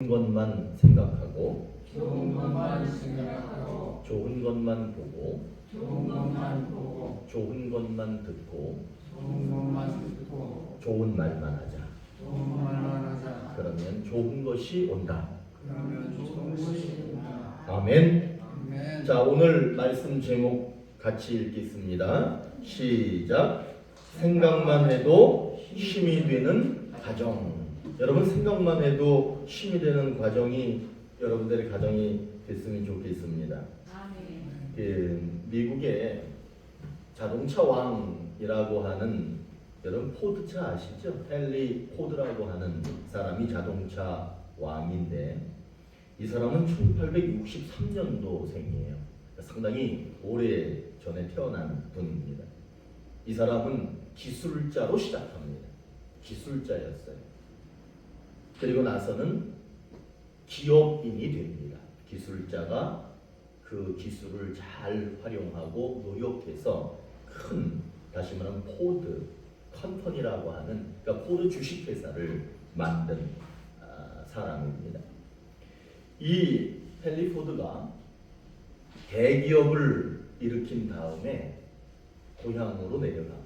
것만 생각하고 좋은 것만 생각하고 좋은 것만 보고 좋은 것만 보고 좋은 것만 듣고 좋은 것만 듣고 좋은 말만 하자. 좋은 말만 하자. 그러면 좋은 것이 온다. 그러면 좋은 것이 온다. 아멘. 아멘. 자, 오늘 말씀 제목 같이 읽겠습니다. 시작. 생각만 해도 힘이 되는 가정. 여러분, 생각만 해도 힘이 되는 과정이 여러분들의 가정이 됐으면 좋겠습니다. 미국의 자동차 왕이라고 하는, 여러분 포드차 아시죠? 헨리 포드라고 하는 사람이 자동차 왕인데, 이 사람은 1863년도생이에요. 상당히 오래 전에 태어난 분입니다. 이 사람은 기술자로 시작합니다. 기술자였어요. 그리고 나서는 기업인이 됩니다. 기술자가 그 기술을 잘 활용하고 노력해서 큰, 다시 말하면 포드 컴퍼니라고 하는, 그러니까 포드 주식회사를 만든 사람입니다. 이 헨리 포드가 대기업을 일으킨 다음에 고향으로 내려갑니다.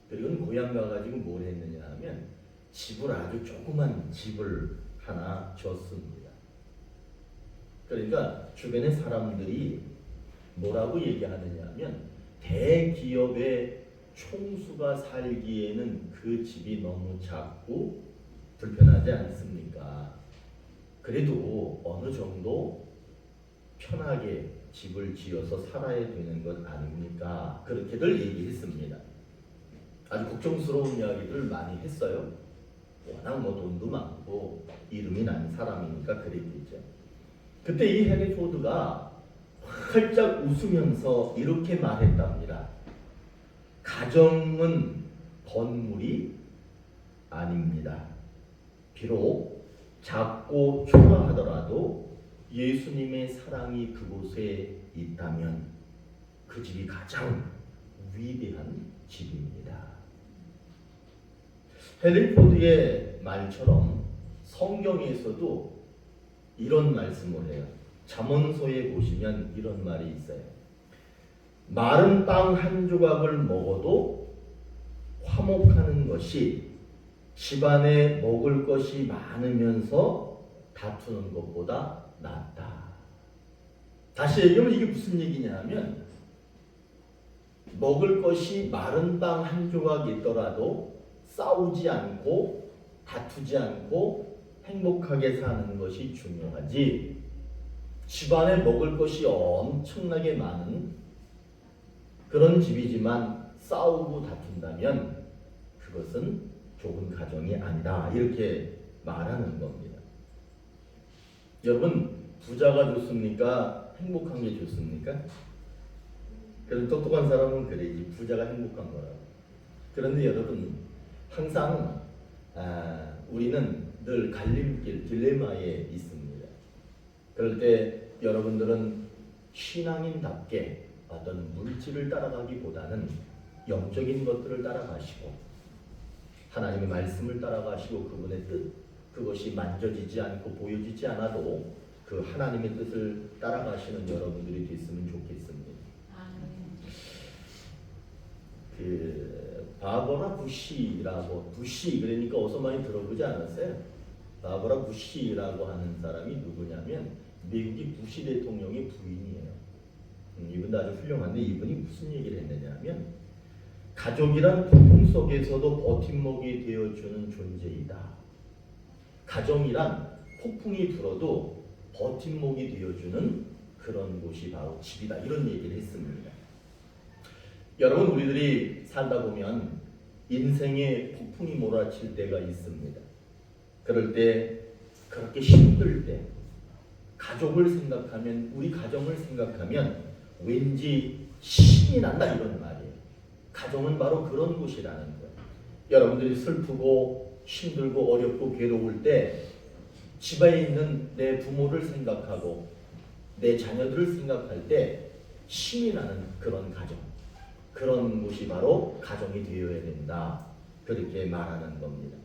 그리고 고향 가가지고 뭘 했느냐 하면 집을, 아주 조그만 집을 하나 줬습니다. 그러니까 주변의 사람들이 뭐라고 얘기하느냐 하면, 대기업의 총수가 살기에는 그 집이 너무 작고 불편하지 않습니까? 그래도 어느 정도 편하게 집을 지어서 살아야 되는 것 아닙니까? 그렇게들 얘기했습니다. 아주 걱정스러운 이야기들을 많이 했어요. 워낙 돈도 많고 이름이 난 사람이니까 그랬겠죠. 그때 이 헨리 포드가 활짝 웃으면서 이렇게 말했답니다. 가정은 건물이 아닙니다. 비록 작고 초라하더라도 예수님의 사랑이 그곳에 있다면 그 집이 가장 위대한 집입니다. 헨리 포드의 말처럼 성경에서도 이런 말씀을 해요. 잠언서에 보시면 이런 말이 있어요. 마른 빵 한 조각을 먹어도 화목하는 것이 집안에 먹을 것이 많으면서 다투는 것보다 낫다. 다시 얘기하면 이게 무슨 얘기냐 하면, 먹을 것이 마른 빵 한 조각 있더라도 싸우지 않고 다투지 않고 행복하게 사는 것이 중요하지, 집안에 먹을 것이 엄청나게 많은 그런 집이지만 싸우고 다툰다면 그것은 좋은 가정이 아니다. 이렇게 말하는 겁니다. 여러분, 부자가 좋습니까? 행복한 게 좋습니까? 그래서 똑똑한 사람은 그래야지, 부자가 행복한 거라고. 그런데 여러분, 항상 우리는 늘 갈림길, 딜레마에 있습니다. 그럴 때 여러분들은 신앙인답게 어떤 물질을 따라가기보다는 영적인 것들을 따라가시고 하나님의 말씀을 따라가시고 그분의 뜻, 그것이 만져지지 않고 보여지지 않아도 그 하나님의 뜻을 따라가시는 여러분들이 됐으면 좋겠습니다. 바버라 부시라고, 부시 그러니까 어서 많이 들어보지 않았어요? 바버라 부시라고 하는 사람이 누구냐면 미국의 부시 대통령의 부인이에요. 이분도 아주 훌륭한데, 이분이 무슨 얘기를 했느냐면, 가족이란 폭풍 속에서도 버팀목이 되어주는 존재이다. 가정이란 폭풍이 불어도 버팀목이 되어주는 그런 곳이 바로 집이다. 이런 얘기를 했습니다. 여러분, 우리들이 살다 보면 인생에 폭풍이 몰아칠 때가 있습니다. 그럴 때, 그렇게 힘들 때 가족을 생각하면, 우리 가정을 생각하면 왠지 신이 난다, 이런 말이에요. 가정은 바로 그런 곳이라는 거예요. 여러분들이 슬프고 힘들고 어렵고 괴로울 때 집에 있는 내 부모를 생각하고 내 자녀들을 생각할 때 신이 나는 그런 가정, 그런 곳이 바로 가정이 되어야 된다. 그렇게 말하는 겁니다.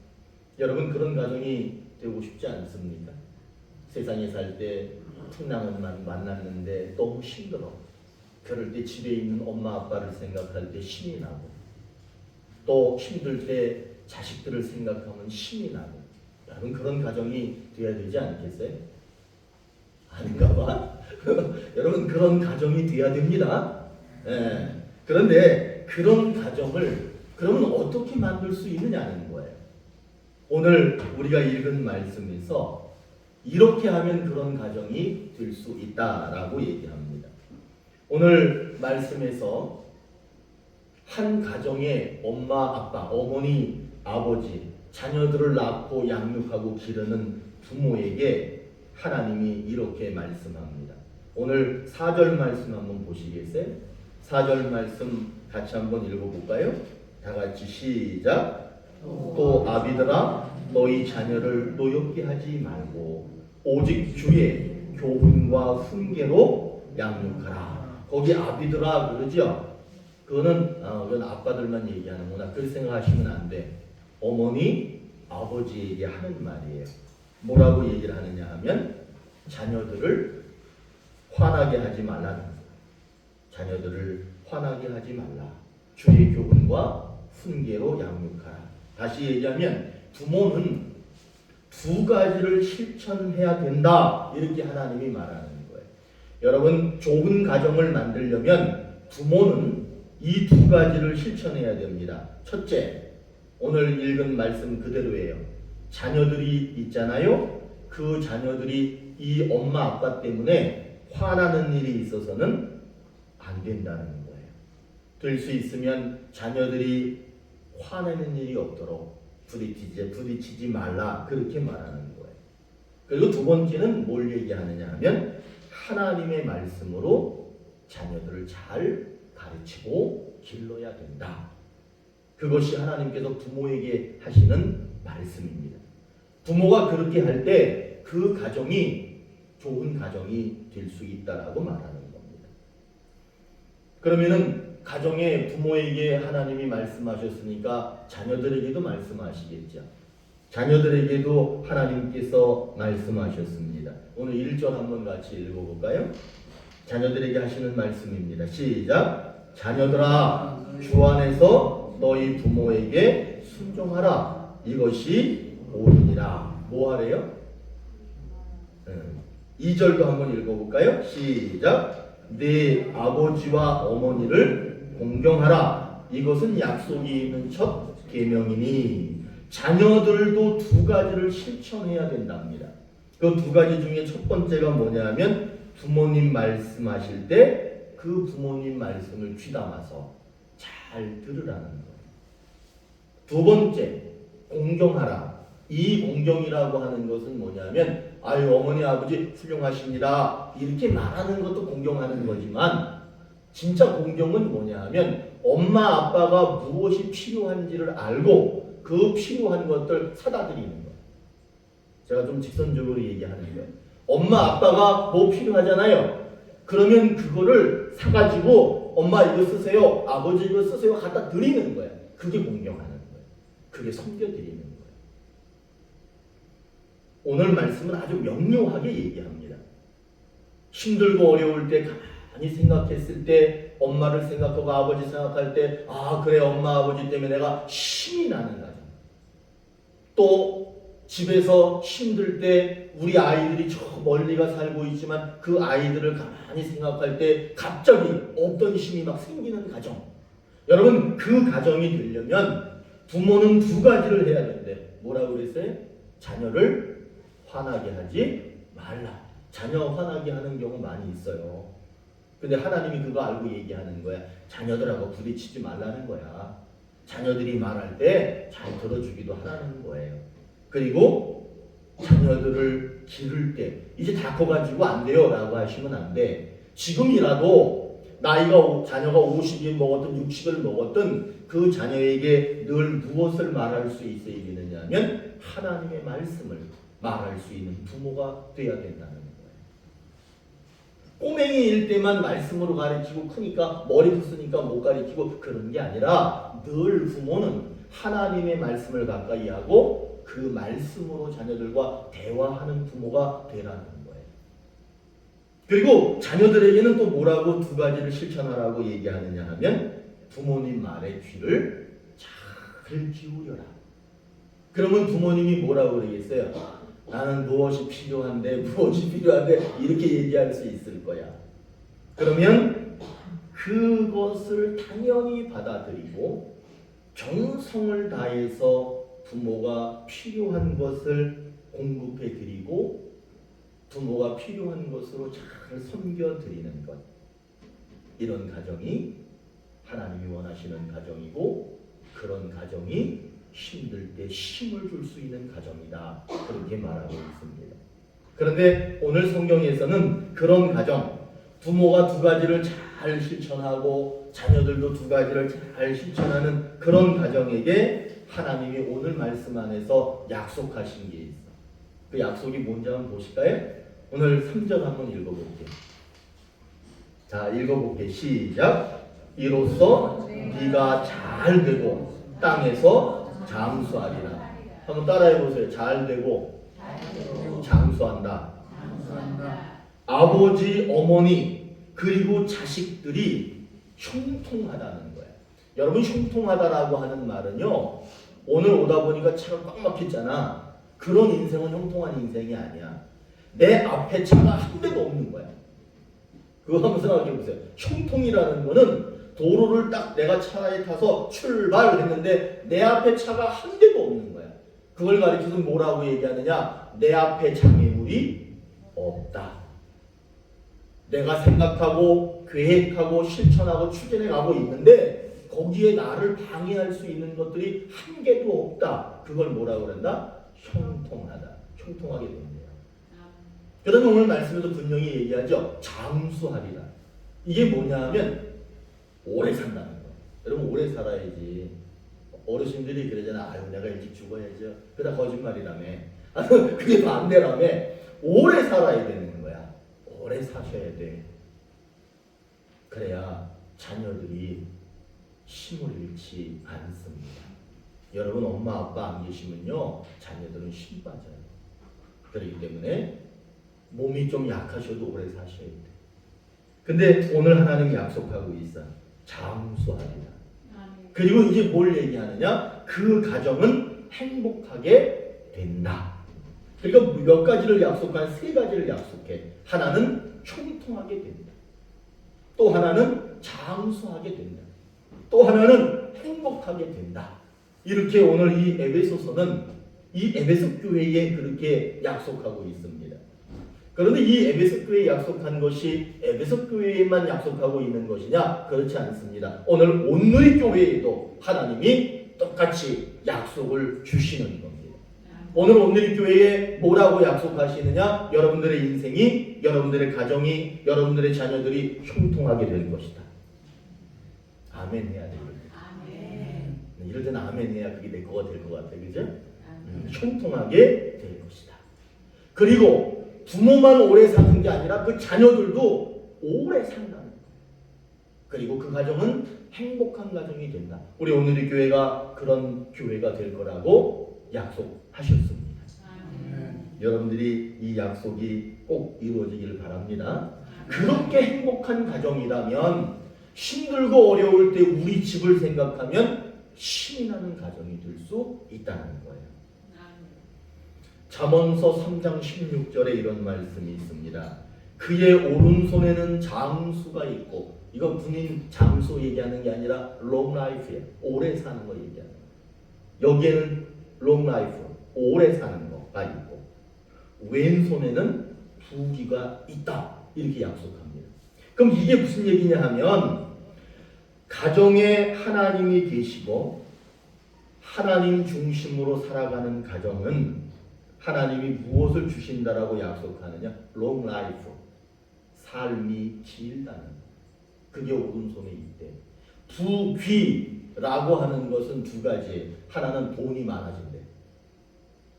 여러분, 그런 가정이 되고 싶지 않습니까? 세상에 살 때 풍랑은 만났는데 너무 힘들어. 그럴 때 집에 있는 엄마 아빠를 생각할 때 힘이 나고, 또 힘들 때 자식들을 생각하면 힘이 나고, 여러분 그런 가정이 돼야 되지 않겠어요? 아닌가 봐. 여러분 그런 가정이 돼야 됩니다. 예. 그런데 그런 가정을 그러면 어떻게 만들 수 있느냐는 거예요. 오늘 우리가 읽은 말씀에서 이렇게 하면 그런 가정이 될 수 있다라고 얘기합니다. 오늘 말씀에서 한 가정의 엄마, 아빠, 어머니, 아버지, 자녀들을 낳고 양육하고 기르는 부모에게 하나님이 이렇게 말씀합니다. 오늘 4절 말씀 한번 보시겠어요? 4절 말씀 같이 한번 읽어볼까요? 다 같이 시작. 또 아비들아 너희 자녀를 노엽게 하지 말고 오직 주의 교훈과 훈계로 양육하라. 거기 아비들아 그러죠? 그건 아빠들만 얘기하는구나. 그렇게 생각하시면 안 돼. 어머니, 아버지에게 하는 말이에요. 뭐라고 얘기를 하느냐 하면 자녀들을 화나게 하지 말라는 거예요. 자녀들을 화나게 하지 말라. 주의 교훈과 훈계로 양육하라. 다시 얘기하면 부모는 두 가지를 실천해야 된다. 이렇게 하나님이 말하는 거예요. 여러분 좋은 가정을 만들려면 부모는 이 두 가지를 실천해야 됩니다. 첫째, 오늘 읽은 말씀 그대로예요. 자녀들이 있잖아요. 그 자녀들이 이 엄마 아빠 때문에 화나는 일이 있어서는 안 된다는 거예요. 될 수 있으면 자녀들이 화내는 일이 없도록 부딪히지 말라. 그렇게 말하는 거예요. 그리고 두 번째는 뭘 얘기하느냐 하면 하나님의 말씀으로 자녀들을 잘 가르치고 길러야 된다. 그것이 하나님께서 부모에게 하시는 말씀입니다. 부모가 그렇게 할 때 그 가정이 좋은 가정이 될 수 있다라고 말하는 겁니다. 그러면은 가정에 부모에게 하나님이 말씀하셨으니까 자녀들에게도 말씀하시겠죠. 자녀들에게도 하나님께서 말씀하셨습니다. 오늘 1절 한번 같이 읽어볼까요? 자녀들에게 하시는 말씀입니다. 시작. 자녀들아 주 안에서 너희 부모에게 순종하라. 이것이 옳으니라. 뭐 하래요? 2절도 한번 읽어볼까요? 시작. 네 아버지와 어머니를 공경하라. 이것은 약속이 있는 첫 계명이니 자녀들도 두 가지를 실천해야 된답니다. 그 두 가지 중에 첫 번째가 뭐냐면 부모님 말씀하실 때 그 부모님 말씀을 귀담아서 잘 들으라는 거예요. 두 번째, 공경하라. 이 공경이라고 하는 것은 뭐냐면 아유 어머니 아버지 훌륭하십니다. 이렇게 말하는 것도 공경하는 거지만 진짜 공경은 뭐냐 하면 엄마 아빠가 무엇이 필요한지를 알고 그 필요한 것들 사다 드리는 거예요. 제가 좀 직선적으로 얘기하는 거예요. 엄마 아빠가 뭐 필요하잖아요. 그러면 그거를 사가지고 엄마 이거 쓰세요. 아버지 이거 쓰세요. 갖다 드리는 거예요. 그게 공경하는 거예요. 그게 섬겨드리는 거예요. 오늘 말씀은 아주 명료하게 얘기합니다. 힘들고 어려울 때 가만히 생각했을 때 엄마를 생각하고 아버지 생각할 때 아 그래 엄마 아버지 때문에 내가 힘이 나는 가정. 또 집에서 힘들 때 우리 아이들이 저 멀리가 살고 있지만 그 아이들을 가만히 생각할 때 갑자기 없던 힘이 막 생기는 가정. 여러분 그 가정이 되려면 부모는 두 가지를 해야 된대. 뭐라고 그랬어요? 자녀를 화나게 하지 말라. 자녀 화나게 하는 경우 많이 있어요. 근데 하나님이 그거 알고 얘기하는 거야. 자녀들하고 부딪히지 말라는 거야. 자녀들이 말할 때 잘 들어주기도 하라는 거예요. 그리고 자녀들을 기를 때 이제 다 커가지고 안 돼요 라고 하시면 안 돼. 지금이라도 자녀가 50이 먹었든 60을 먹었든 그 자녀에게 늘 무엇을 말할 수 있어야 되느냐 하면 하나님의 말씀을 말할 수 있는 부모가 돼야 된다는 거예요. 꼬맹이일 때만 말씀으로 가르치고 크니까 머리 붓으니까 못 가르치고 그런 게 아니라 늘 부모는 하나님의 말씀을 가까이 하고 그 말씀으로 자녀들과 대화하는 부모가 되라는 거예요. 그리고 자녀들에게는 또 뭐라고 두 가지를 실천하라고 얘기하느냐 하면 부모님 말에 귀를 잘 기울여라. 그러면 부모님이 뭐라고 그러겠어요? 나는 무엇이 필요한데 이렇게 얘기할 수 있을 거야. 그러면 그것을 당연히 받아들이고 정성을 다해서 부모가 필요한 것을 공급해 드리고 부모가 필요한 것으로 잘 섬겨 드리는 것. 이런 가정이 하나님이 원하시는 가정이고 그런 가정이 힘들 때 힘을 줄 수 있는 가정이다. 그렇게 말하고 있습니다. 그런데 오늘 성경에서는 그런 가정, 부모가 두 가지를 잘 실천하고 자녀들도 두 가지를 잘 실천하는 그런 가정에게 하나님이 오늘 말씀 안에서 약속하신 게 있어. 그 약속이 뭔지 한번 보실까요? 오늘 3절 한번 읽어볼게요. 자, 읽어볼게요. 시작. 이로써 네가 잘 되고 땅에서 장수하리라. 한번 따라해보세요. 잘 되고 장수한다. 아버지, 어머니 그리고 자식들이 형통하다는 거예요. 여러분, 형통하다라고 하는 말은요, 오늘 오다 보니까 차가 꽉 막혔잖아. 그런 인생은 형통한 인생이 아니야. 내 앞에 차가 한 대도 없는 거야. 그거 한번 생각해 보세요. 형통이라는 거는 도로를 딱 내가 차에 타서 출발을 했는데 내 앞에 차가 한 대도 없는 거야. 그걸 가리켜서 뭐라고 얘기하느냐? 내 앞에 장애물이 없다. 내가 생각하고 계획하고 실천하고 추진해 가고 있는데 거기에 나를 방해할 수 있는 것들이 한 개도 없다. 그걸 뭐라고 그런다? 형통하다. 형통하게 된대요. 그 다음에 오늘 말씀에도 분명히 얘기하죠. 장수하리라. 이게 뭐냐 하면 오래 산다는 거예요. 여러분, 오래 살아야지. 어르신들이 그러잖아. 아유, 내가 일찍 죽어야죠. 그다 거짓말이라며. 그게 반대라며. 오래 살아야 되는 거야. 오래 사셔야 돼. 그래야 자녀들이 힘을 잃지 않습니다. 여러분, 엄마 아빠 안 계시면요, 자녀들은 힘 빠져요. 그렇기 때문에 몸이 좀 약하셔도 오래 사셔야 돼. 근데 오늘 하나님이 약속하고 있어. 장수하리라. 그리고 이제 뭘 얘기하느냐? 그 가정은 행복하게 된다. 그러니까 몇 가지를 약속한 세 가지를 약속해. 하나는 형통하게 된다. 또 하나는 장수하게 된다. 또 하나는 행복하게 된다. 이렇게 오늘 이 에베소서는 이 에베소 교회에 그렇게 약속하고 있습니다. 그런데 이 에베소 교회에 약속한 것이 에베소 교회에만 약속하고 있는 것이냐? 그렇지 않습니다. 오늘 온누리 교회에도 하나님이 똑같이 약속을 주시는 겁니다. 오늘 온누리 교회에 뭐라고 약속하시느냐? 여러분들의 인생이, 여러분들의 가정이, 여러분들의 자녀들이 형통하게 될 것이다. 아멘 해야 돼요. 아멘. 이럴 때는 아멘 해야 그게 내 거가 될 것 같아. 그죠? 형통하게 될 것이다. 그리고 부모만 오래 사는 게 아니라 그 자녀들도 오래 산다는 거예요. 그리고 그 가정은 행복한 가정이 된다. 우리 오늘의 교회가 그런 교회가 될 거라고 약속하셨습니다. 여러분들이 이 약속이 꼭 이루어지기를 바랍니다. 그렇게 행복한 가정이라면 힘들고 어려울 때 우리 집을 생각하면 힘이 나는 가정이 될 수 있다는 거예요. 잠언서 3장 16절에 이런 말씀이 있습니다. 그의 오른손에는 장수가 있고, 이건 군인 장수 얘기하는 게 아니라 long life예요. 오래 사는 거 얘기하는 거예요. 여기에는 long life, 오래 사는 거가 있고, 왼손에는 부귀가 있다. 이렇게 약속합니다. 그럼 이게 무슨 얘기냐 하면 가정에 하나님이 계시고 하나님 중심으로 살아가는 가정은 하나님이 무엇을 주신다라고 약속하느냐? long life, 삶이 길다는 거. 그게 오른손에 있대. 부귀라고 하는 것은 두 가지예요. 하나는 돈이 많아진대.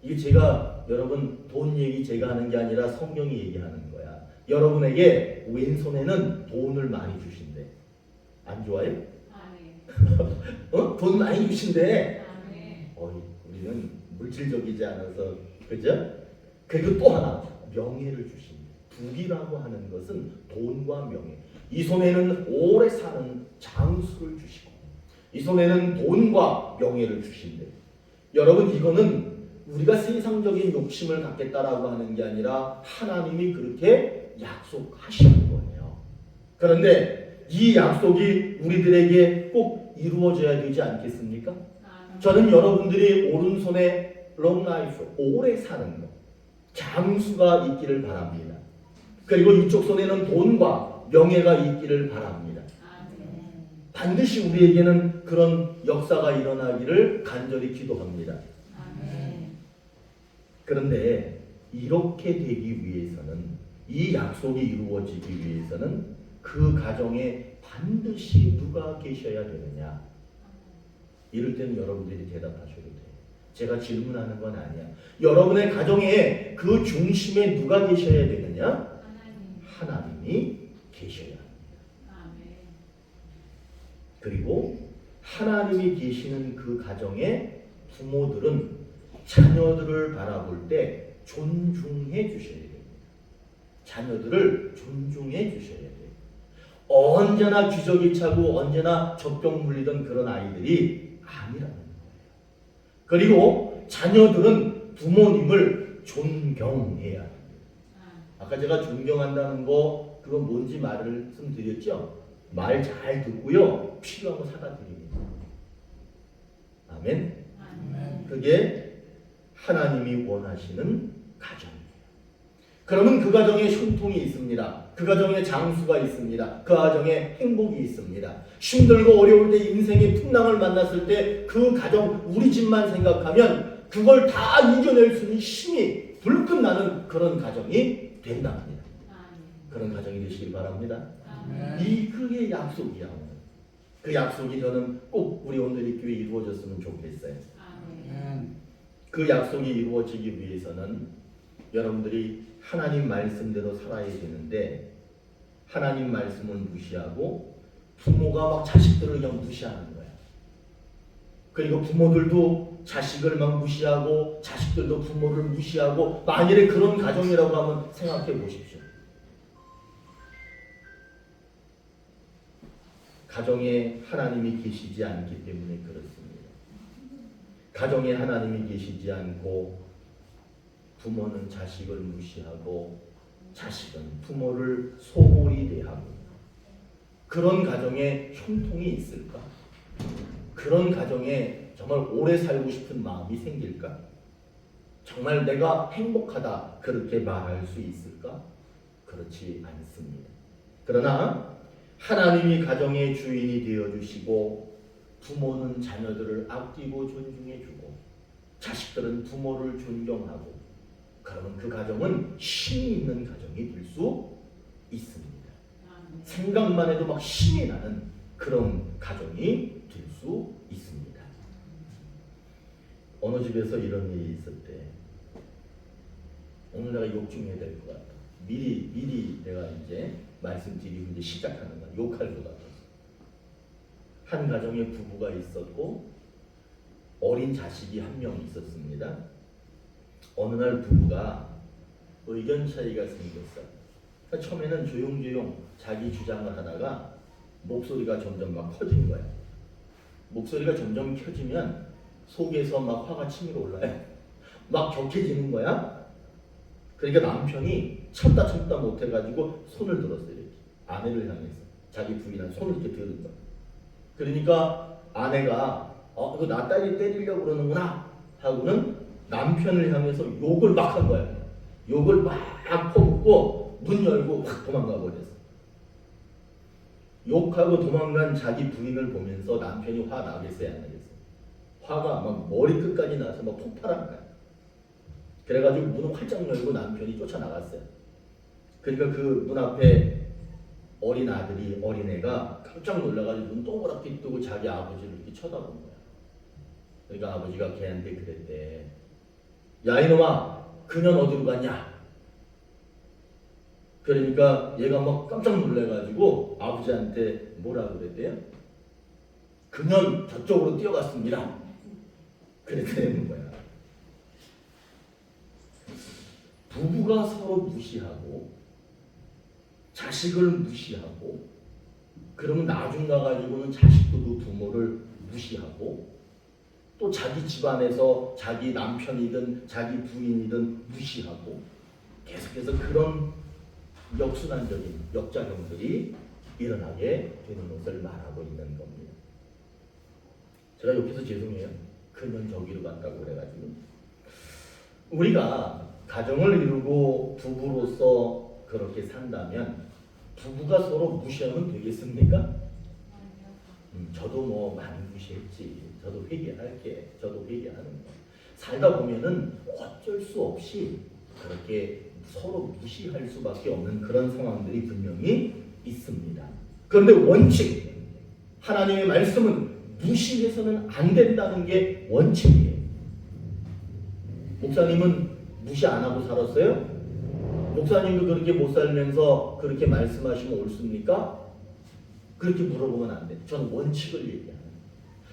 이게 제가 여러분 돈 얘기 제가 하는 게 아니라 성경이 얘기하는 거야. 여러분에게 왼손에는 돈을 많이 주신대. 안 좋아요? 돈 많이 주신대. 우리는 물질적이지 않아서 그죠? 그리고 또 하나 명예를 주십니다. 부귀라고 하는 것은 돈과 명예. 이 손에는 오래 사는 장수를 주시고 이 손에는 돈과 명예를 주신대. 여러분 이거는 우리가 세상적인 욕심을 갖겠다라고 하는 게 아니라 하나님이 그렇게 약속하시는 거예요. 그런데 이 약속이 우리들에게 꼭 이루어져야 되지 않겠습니까? 저는 여러분들이 오른손에 long life, 오래 사는 것, 장수가 있기를 바랍니다. 그리고 이쪽 손에는 돈과 명예가 있기를 바랍니다. 반드시 우리에게는 그런 역사가 일어나기를 간절히 기도합니다. 그런데 이렇게 되기 위해서는, 이 약속이 이루어지기 위해서는 그 가정에 반드시 누가 계셔야 되느냐? 이럴 때는 여러분들이 대답하셔도 돼요. 제가 질문하는 건 아니야. 여러분의 가정에 그 중심에 누가 계셔야 되느냐? 하나님이 계셔야 합니다. 그리고 하나님이 계시는 그 가정에 부모들은 자녀들을 바라볼 때 존중해 주셔야 됩니다. 자녀들을 존중해 주셔야 돼요. 언제나 기저귀 차고 언제나 젖병 물리던 그런 아이들이 아니라는 거예요. 그리고 자녀들은 부모님을 존경해야 합니다. 아까 제가 존경한다는 거 그건 뭔지 말씀드렸죠? 말 잘 듣고요. 필요한 거 사다 드립니다. 아멘. 그게 하나님이 원하시는 가정이에요. 그러면 그 가정에 형통이 있습니다. 그 가정에 장수가 있습니다. 그 가정에 행복이 있습니다. 힘들고 어려울 때 인생의 풍랑을 만났을 때 그 가정 우리 집만 생각하면 그걸 다 이겨낼 수 있는 힘이 불끈 나는 그런 가정이 된답니다. 그런 가정이 되시길 바랍니다. 이 그게 약속이야. 그 약속이 저는 꼭 우리 오늘 이 교회에 이루어졌으면 좋겠어요. 그 약속이 이루어지기 위해서는 여러분들이 하나님 말씀대로 살아야 되는데 하나님 말씀을 무시하고 부모가 막 자식들을 그냥 무시하는 거야. 그리고 부모들도 자식을 막 무시하고 자식들도 부모를 무시하고 만일에 그런 가정이라고 하면 생각해 보십시오. 가정에 하나님이 계시지 않기 때문에 그렇습니다. 가정에 하나님이 계시지 않고 부모는 자식을 무시하고 자식은 부모를 소홀히 대하고 그런 가정에 형통이 있을까? 그런 가정에 정말 오래 살고 싶은 마음이 생길까? 정말 내가 행복하다 그렇게 말할 수 있을까? 그렇지 않습니다. 그러나 하나님이 가정의 주인이 되어주시고 부모는 자녀들을 아끼고 존중해주고 자식들은 부모를 존경하고 그러면 그 가정은 힘이 있는 가정이 될 수 있습니다. 생각만 해도 막 힘이 나는 그런 가정이 될 수 있습니다. 어느 집에서 이런 일이 있을 때 오늘 내가 욕 좀 해야 될 것 같다. 미리 내가 이제 말씀드리고 이제 시작하는 거야. 욕할 것 같아서. 한 가정에 부부가 있었고 어린 자식이 한 명 있었습니다. 어느 날 부부가 의견 차이가 생겼어요. 그러니까 처음에는 조용조용 자기 주장을 하다가 목소리가 점점 막 커진 거예요. 목소리가 점점 켜지면 속에서 막 화가 치밀어 올라요. 막 격해지는 거야. 그러니까 남편이 참다 못해가지고 손을 들었어요. 이렇게. 아내를 향해서 자기 부인한 손을 이렇게 들은 거야. 그러니까 아내가 이거 나 딸이 때리려고 그러는구나 하고는 남편을 향해서 욕을 막 한 거야. 욕을 막 퍼붓고 문 열고 확 도망가 버렸어. 욕하고 도망간 자기 부인을 보면서 남편이 화 나겠어요, 안 나겠어요? 화가 막 머리 끝까지 나서 막 폭발한 거야. 그래가지고 문을 활짝 열고 남편이 쫓아나갔어요. 그러니까 그 문 앞에 어린애가 깜짝 놀라가지고 눈 동그랗게 뜨고 자기 아버지를 이렇게 쳐다본 거야. 그러니까 아버지가 걔한테 그랬대. 야 이놈아, 그년 어디로 갔냐? 그러니까 얘가 막 깜짝 놀래가지고 아버지한테 뭐라 그랬대요? 그년 저쪽으로 뛰어갔습니다. 그랬다는 거야. 부부가 서로 무시하고 자식을 무시하고 그러면 나중 가가지고는 자식도 그 부모를 무시하고 또 자기 집안에서 자기 남편이든 자기 부인이든 무시하고 계속해서 그런 역순환적인 역작용들이 일어나게 되는 것을 말하고 있는 겁니다. 제가 옆에서 죄송해요. 그년 저기로 갔다고 그래가지고 우리가 가정을 이루고 부부로서 그렇게 산다면 부부가 서로 무시하면 되겠습니까? 저도 뭐 많이 무시했지. 저도 회개할게. 저도 회개하는 거. 살다 보면은 어쩔 수 없이 그렇게 서로 무시할 수밖에 없는 그런 상황들이 분명히 있습니다. 그런데 원칙, 하나님의 말씀은 무시해서는 안 된다는 게 원칙이에요. 목사님은 무시 안 하고 살았어요? 목사님도 그렇게 못 살면서 그렇게 말씀하시면 옳습니까? 그렇게 물어보면 안 돼. 저는 원칙을 얘기하는 거예요.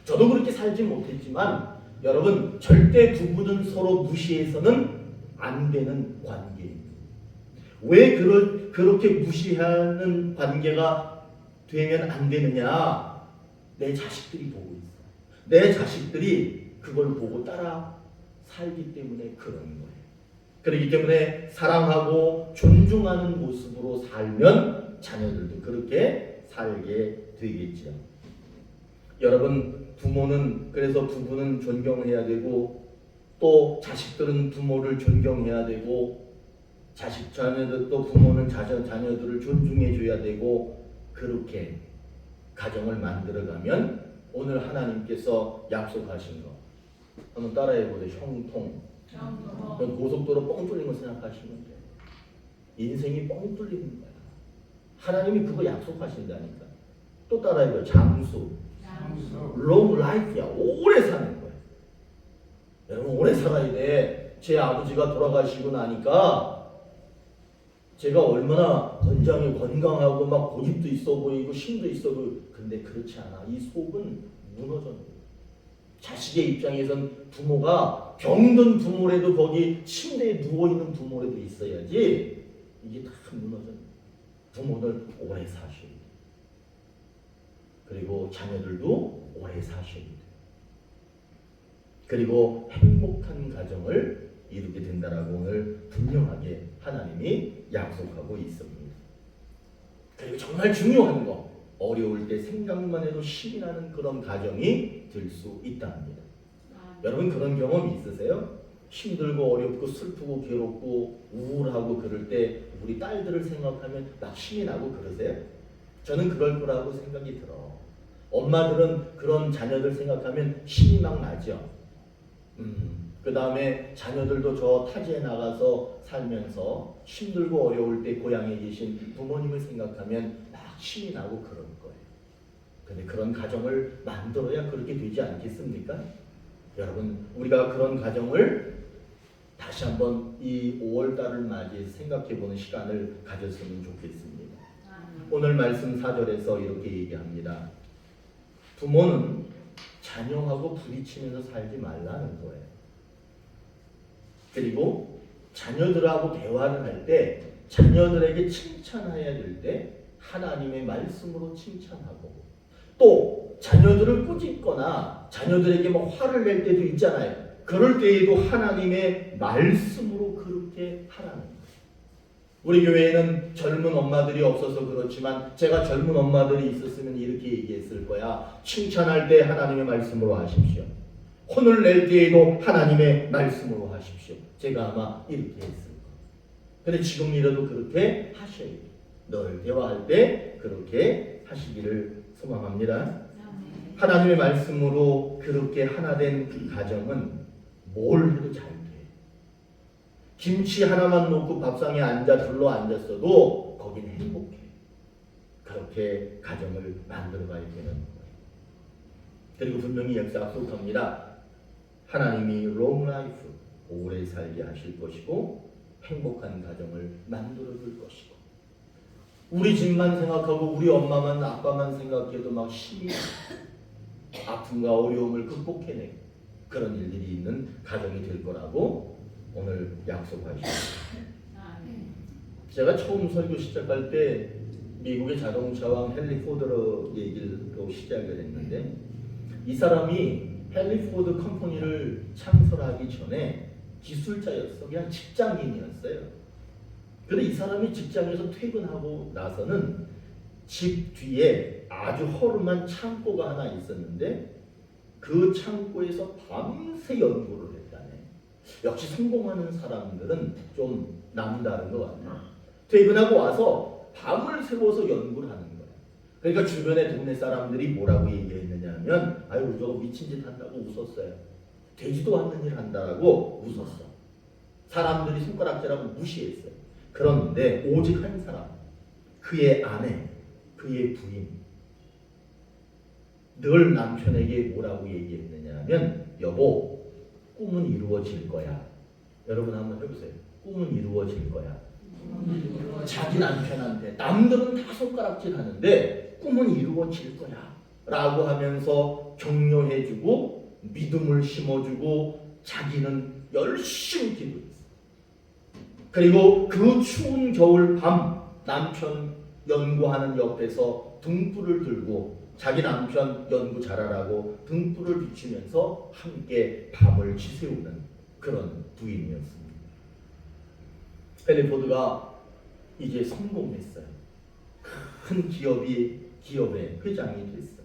저도 그렇게 살지 못했지만 여러분 절대 부부는 서로 무시해서는 안 되는 관계입니다. 왜 그렇게 무시하는 관계가 되면 안 되느냐? 내 자식들이 보고 있어. 내 자식들이 그걸 보고 따라 살기 때문에 그런 거예요. 그렇기 때문에 사랑하고 존중하는 모습으로 살면 자녀들도 그렇게 살게 되겠죠. 여러분 부모는 그래서 부부는 존경해야 되고 또 자식들은 부모를 존경해야 되고 자녀들 또 부모는 자녀들을 존중해 줘야 되고 그렇게 가정을 만들어가면 오늘 하나님께서 약속하신 거 한번 따라해 보세요. 형통. 고속도로 뻥 뚫린 거 생각하시면 돼요. 인생이 뻥 뚫리는 거야. 하나님이 그거 약속하신다니까. 또 따라해봐요. 장수. long life야. 오래 사는 거야. 여러분 오래 살아야 돼. 제 아버지가 돌아가시고 나니까 제가 얼마나 건강하고 막 고집도 있어 보이고 힘도 있어 보이고 근데 그렇지 않아. 이 속은 무너졌는 자식의 입장에선 부모가 병든 부모라도 거기 침대에 누워있는 부모라도 있어야지 이게 다 무너져. 부모들 오래 사셔야 돼. 그리고 자녀들도 오래 사셔야 돼. 그리고 행복한 가정을 이루게 된다라고 오늘 분명하게 하나님이 약속하고 있습니다. 그리고 정말 중요한 거 어려울 때 생각만 해도 힘이 나는 그런 가정이 될 수 있답니다. 여러분 그런 경험 있으세요? 힘들고 어렵고 슬프고 괴롭고 우울하고 그럴 때 우리 딸들을 생각하면 막 힘이 나고 그러세요? 저는 그럴 거라고 생각이 들어. 엄마들은 그런 자녀들 생각하면 힘이 막 나죠. 그 다음에 자녀들도 저 타지에 나가서 살면서 힘들고 어려울 때 고향에 계신 부모님을 생각하면 막 힘이 나고 그럴 거예요. 근데 그런 가정을 만들어야 그렇게 되지 않겠습니까? 여러분 우리가 그런 가정을 다시 한번 이 5월달을 맞이해서 생각해보는 시간을 가졌으면 좋겠습니다. 오늘 말씀 4절에서 이렇게 얘기합니다. 부모는 자녀하고 부딪히면서 살지 말라는 거예요. 그리고 자녀들하고 대화를 할 때 자녀들에게 칭찬해야 될 때 하나님의 말씀으로 칭찬하고 또 자녀들을 꾸짖거나 자녀들에게 뭐 화를 낼 때도 있잖아요. 그럴 때에도 하나님의 말씀으로 그렇게 하라는 거예요. 우리 교회에는 젊은 엄마들이 없어서 그렇지만 제가 젊은 엄마들이 있었으면 이렇게 얘기했을 거야. 칭찬할 때 하나님의 말씀으로 하십시오. 혼을 낼 때에도 하나님의 말씀으로 하십시오. 제가 아마 이렇게 했을 거예요. 근데 지금이라도 그렇게 하셔야 돼요. 늘 대화할 때 그렇게 하시기를 소망합니다. 하나님의 말씀으로 그렇게 하나 된 가정은 뭘 해도 잘 돼. 김치 하나만 놓고 밥상에 둘러 앉았어도 거긴 행복해. 그렇게 가정을 만들어가야 되는 거예요. 그리고 분명히 약속합니다. 하나님이 long life, 오래 살게 하실 것이고 행복한 가정을 만들어 줄 것이고 우리 집만 생각하고 우리 엄마만 아빠만 생각해도 막 힘이 아픔과 어려움을 극복해내고 그런 일들이 있는 가정이 될 거라고 오늘 약속하시고 제가 처음 설교 시작할 때 미국의 자동차왕 헨리 포드 얘기로 시작을 했는데 이 사람이 헨리 포드 컴퍼니를 창설하기 전에 기술자였어. 그냥 직장인이었어요. 근데 이 사람이 직장에서 퇴근하고 나서는 집 뒤에 아주 허름한 창고가 하나 있었는데 그 창고에서 밤새 연구를 했다네. 역시 성공하는 사람들은 좀 남다른 것 같아. 퇴근하고 와서 밤을 새워서 연구를 하는 거야. 그러니까 주변의 동네 사람들이 뭐라고 얘기했느냐 하면 아유 저거 미친 짓 한다고 웃었어요. 되지도 않는 일 한다라고 웃었어. 사람들이 손가락질하고 무시했어요. 그런데 오직 한 사람, 그의 아내, 그의 부인 늘 남편에게 뭐라고 얘기했느냐 하면 여보 꿈은 이루어질 거야. 여러분 한번 해보세요. 꿈은 이루어질 거야. 자기 남편한테 남들은 다 손가락질 하는데 꿈은 이루어질 거야 라고 하면서 격려해주고 믿음을 심어주고 자기는 열심히 기도했어. 그리고 그 추운 겨울 밤 남편 연구하는 옆에서 등불을 들고 자기 남편 연구 잘하라고 등불을 비추면서 함께 밤을 지새우는 그런 부인이었습니다. 헨리 포드가 이제 성공했어요. 큰 기업의 회장이 됐어.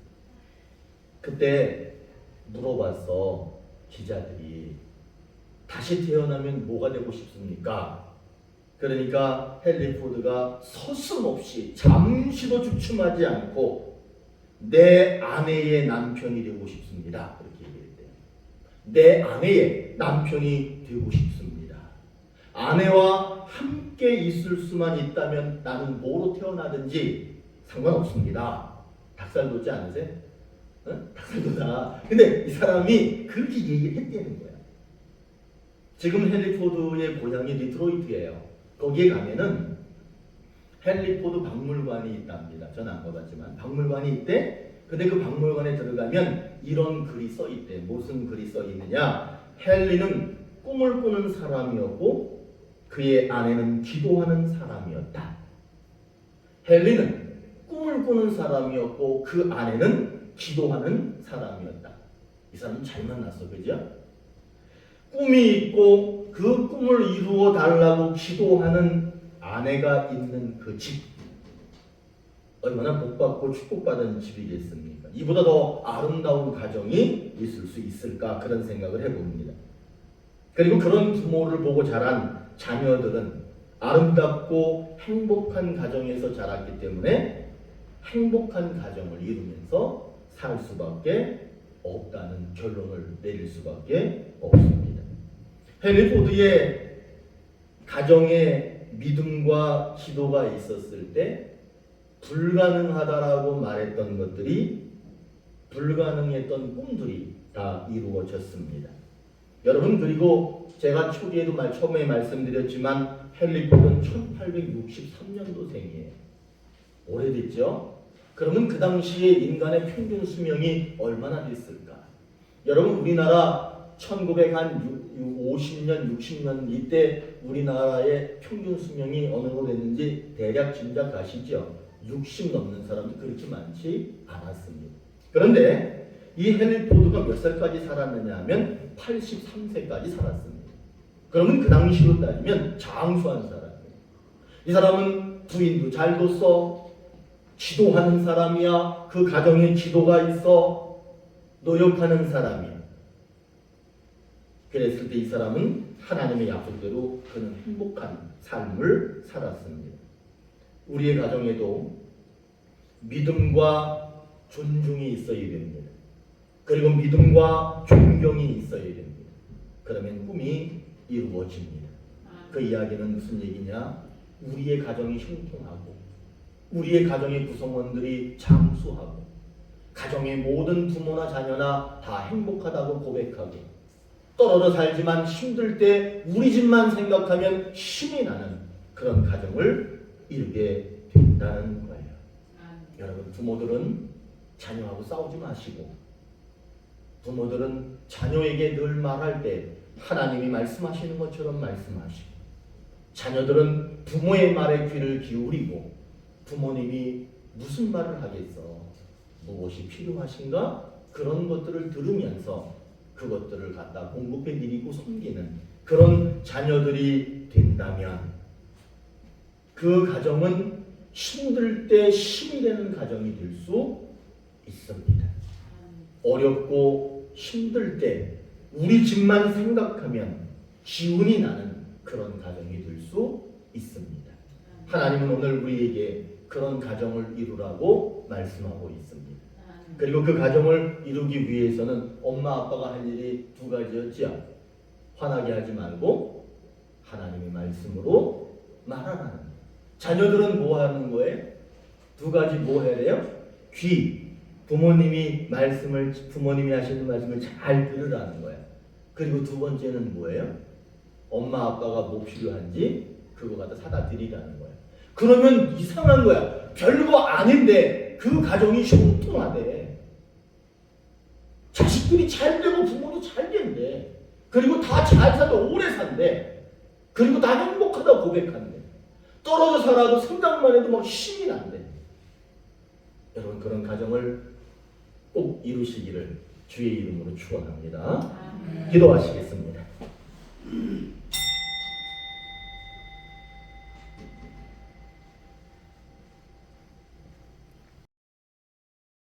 그때 물어봤어. 기자들이 다시 태어나면 뭐가 되고 싶습니까? 그러니까 헨리 포드가 서슴없이 잠시도 주춤하지 않고 내 아내의 남편이 되고 싶습니다. 그렇게 얘기했대요. 내 아내의 남편이 되고 싶습니다. 아내와 함께 있을 수만 있다면 나는 뭐로 태어나든지 상관없습니다. 닭살 돋지 않으세요? 응? 닭살 돋아. 근데 이 사람이 그렇게 얘기를 했다는 거야. 지금 헨리 포드의 고향이 디트로이트예요. 거기에 가면은 헨리 포드 박물관이 있답니다. 저는 안 가봤지만 박물관이 있대. 근데 그 박물관에 들어가면 이런 글이 써 있대. 무슨 글이 써 있느냐? 헨리는 꿈을 꾸는 사람이었고 그의 아내는 기도하는 사람이었다. 헨리는 꿈을 꾸는 사람이었고 그 아내는 기도하는 사람이었다. 이 사람은 잘 만났어, 그죠? 꿈이 있고 그 꿈을 이루어 달라고 기도하는 아내가 있는 그 집, 얼마나 복받고 축복받은 집이겠습니까? 이보다 더 아름다운 가정이 있을 수 있을까? 그런 생각을 해봅니다. 그리고 그런 부모를 보고 자란 자녀들은 아름답고 행복한 가정에서 자랐기 때문에 행복한 가정을 이루면서 살 수밖에 없다는 결론을 내릴 수밖에 없습니다. 헨리 포드의 가정에 믿음과 기도가 있었을 때 불가능하다라고 말했던 것들이 불가능했던 꿈들이 다 이루어졌습니다. 여러분, 그리고 제가 초기에도 처음에 말씀드렸지만 헨리 포드는 1863년도생이에요. 오래됐죠? 그러면 그 당시에 인간의 평균 수명이 얼마나 됐을까? 여러분, 우리나라 1950년, 60년 이때 우리나라의 평균 수명이 어느 정도 됐는지 대략 짐작가시죠? 60 넘는 사람도 그렇게 많지 않았습니다. 그런데 이 헨리 포드가 몇 살까지 살았느냐 하면 83세까지 살았습니다. 그러면 그 당시로 따지면 장수한 사람이에요. 이 사람은 부인도 잘 뒀어. 기도하는 사람이야. 그 가정에 기도가 있어. 노력하는 사람이야. 그랬을 때 이 사람은 하나님의 약속대로 그는 행복한 삶을 살았습니다. 우리의 가정에도 믿음과 존중이 있어야 됩니다. 그리고 믿음과 존경이 있어야 됩니다. 그러면 꿈이 이루어집니다. 그 이야기는 무슨 얘기냐? 우리의 가정이 형통하고 우리의 가정의 구성원들이 장수하고 가정의 모든 부모나 자녀나 다 행복하다고 고백하고 떨어져 살지만 힘들 때 우리 집만 생각하면 힘이 나는 그런 가정을 이루게 된다는 거예요. 여러분, 부모들은 자녀하고 싸우지 마시고 부모들은 자녀에게 늘 말할 때 하나님이 말씀하시는 것처럼 말씀하시고, 자녀들은 부모의 말에 귀를 기울이고, 부모님이 무슨 말을 하겠어, 무엇이 필요하신가, 그런 것들을 들으면서 그것들을 갖다 공급해 드리고 섬기는 그런 자녀들이 된다면 그 가정은 힘들 때 힘이 되는 가정이 될 수 있습니다. 어렵고 힘들 때 우리 집만 생각하면 기운이 나는 그런 가정이 될 수 있습니다. 하나님은 오늘 우리에게 그런 가정을 이루라고 말씀하고 있습니다. 그리고 그 가정을 이루기 위해서는 엄마 아빠가 할 일이 두 가지였지요. 화나게 하지 말고 하나님의 말씀으로 말하라는 거예요. 자녀들은 뭐 하는 거예요? 두 가지 뭐 해야 돼요? 귀, 부모님이 하시는 말씀을 잘 들으라는 거예요. 그리고 두 번째는 뭐예요? 엄마 아빠가 뭐 필요한지 그거 갖다 사다 드리라는 거예요. 그러면 이상한 거야. 별거 아닌데 그 가정이 형통하대. 자식들이 잘 되고 부모도 잘 된대. 그리고 다 잘 살고 오래 산대. 그리고 다 행복하다고 고백한대. 떨어져 살아도 생각만 해도 막 힘이 난대. 여러분, 그런 가정을 꼭 이루시기를 주의 이름으로 축원합니다. 기도하시겠습니다.